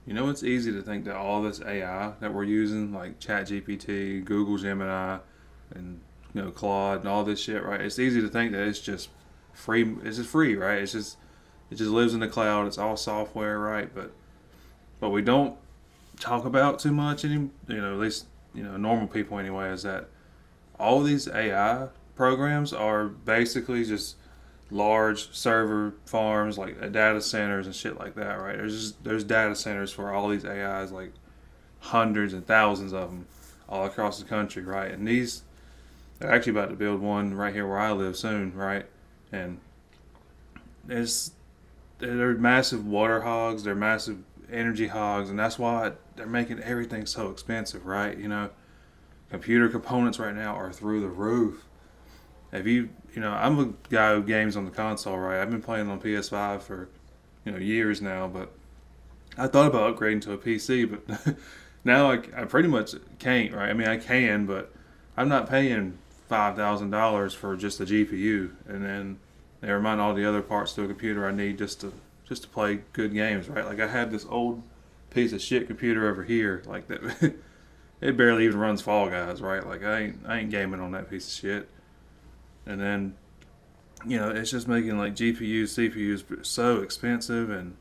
You know, it's easy to think that all this AI that we're using, like ChatGPT, Google Gemini, and Claude and all this shit, right? It's easy to think that it's just free. It's just free, right? It just lives in the cloud. It's all software, right? But we don't talk about too much, at least normal people anyway, is that all these AI programs are basically just large server farms like data centers and shit like that, right? There's data centers for all these AIs, like hundreds and thousands of them all across the country, right? And they're actually about to build one right here where I live soon, right? And it's they're massive water hogs, they're massive energy hogs, and that's why they're making everything so expensive, right? Computer components right now are through the roof. If I'm a guy who games on the console, right? I've been playing on PS5 for years now, but I thought about upgrading to a PC, but now I pretty much can't, right? I mean, I can, but I'm not paying $5,000 for just a GPU, and then never mind all the other parts to a computer I need just to play good games, right? Like I had this old piece of shit computer over here, like that. It barely even runs Fall Guys, right? Like I ain't gaming on that piece of shit. And then it's just making like GPUs, CPUs so expensive, and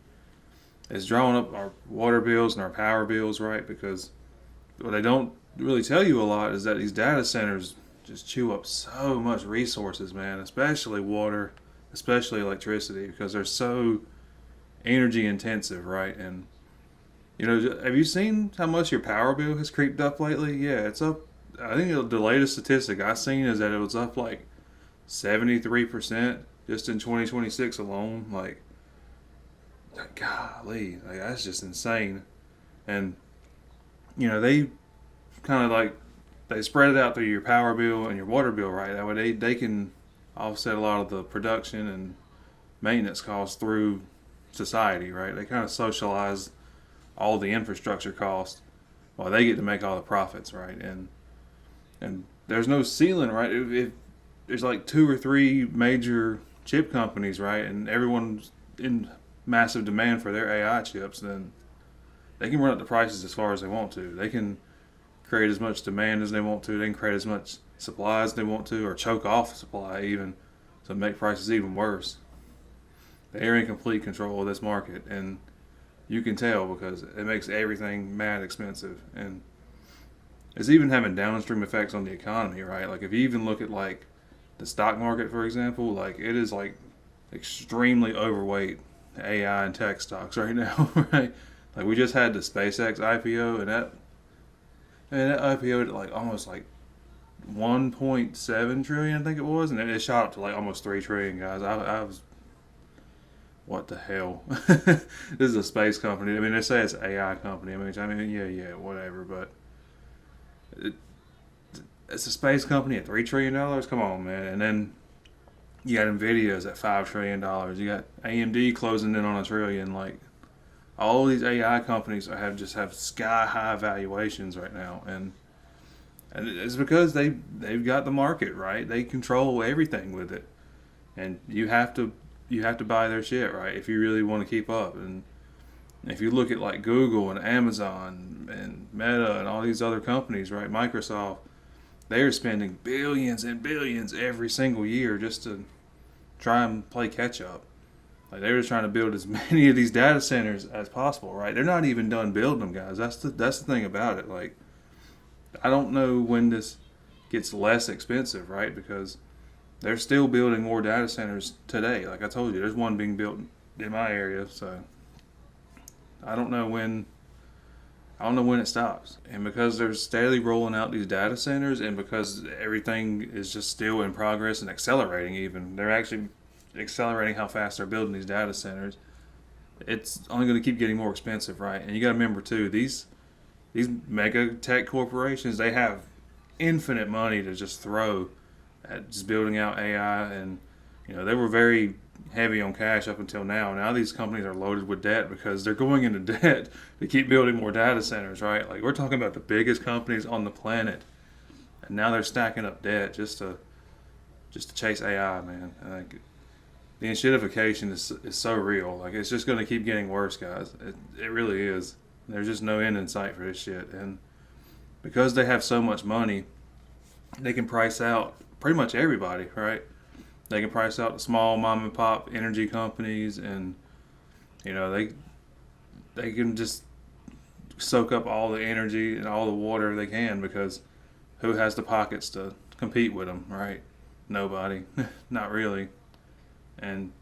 it's drawing up our water bills and our power bills, right? Because what they don't really tell you a lot is that these data centers just chew up so much resources, man, especially water, especially electricity, because they're so energy intensive, right? And have you seen how much your power bill has creeped up lately? Yeah, it's up. I think the latest statistic I seen is that it was up like 73% just in 2026 alone. Like, golly, like that's just insane. And they kind of like they spread it out through your power bill and your water bill, right? That way they can offset a lot of the production and maintenance costs through society, right? They kind of socialize all the infrastructure costs while they get to make all the profits, right? And there's no ceiling, right? If there's like two or three major chip companies, right, and everyone's in massive demand for their AI chips, then they can run up the prices as far as they want to. They can create as much demand as they want to. They can create as much supply as they want to, or choke off supply even, to make prices even worse. They're in complete control of this market, and you can tell because it makes everything mad expensive, and it's even having downstream effects on the economy, right? Like if you even look at like the stock market, for example, like it is like extremely overweight AI and tech stocks right now, right? Like we just had the SpaceX IPO, and that IPO at like almost like 1.7 trillion, I think it was, and it shot up to like almost 3 trillion, guys. I was, what the hell? This is a space company. I mean, they say it's an AI company. I mean, yeah, whatever. But it, it's a space company at $3 trillion. Come on, man. And then you got Nvidia's at $5 trillion. You got AMD closing in on a trillion. Like all these AI companies have sky high valuations right now, and it's because they've got the market right. They control everything with it, and you have to buy their shit, right, if you really want to keep up. And if you look at like Google and Amazon and Meta and all these other companies, right, Microsoft, they are spending billions and billions every single year just to try and play catch up. Like they're just trying to build as many of these data centers as possible, right? They're not even done building them, guys. That's the thing about it. Like I don't know when this gets less expensive, right? Because they're still building more data centers today. Like I told you, there's one being built in my area, so I don't know when I don't know when it stops. And because they're steadily rolling out these data centers, and because everything is just still in progress and accelerating, even they're actually accelerating how fast they're building these data centers. It's only going to keep getting more expensive, right? And you got to remember too, these mega tech corporations, they have infinite money to just throw at just building out AI. And they were very heavy on cash up until now. Now these companies are loaded with debt because they're going into debt to keep building more data centers, right? Like we're talking about the biggest companies on the planet, and now they're stacking up debt just to chase AI, man. Like the enshittification is so real. Like it's just going to keep getting worse, guys. It really is. There's just no end in sight for this shit. And because they have so much money, they can price out pretty much everybody, right? They can price out the small mom and pop energy companies, and you know they can just soak up all the energy and all the water they can, because who has the pockets to compete with them, right? Nobody, not really. And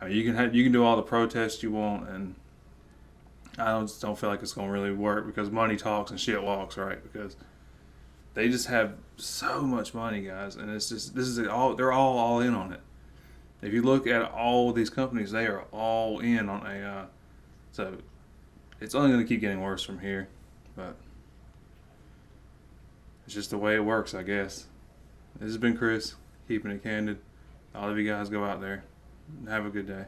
I mean, you can do all the protests you want, and just don't feel like it's gonna really work, because money talks and shit walks, right? Because they just have so much money, guys, and it's just they're all in on it. If you look at all these companies, they are all in on AI. So it's only going to keep getting worse from here, but it's just the way it works, I guess. This has been Chris, keeping it candid. All of you guys go out there and have a good day.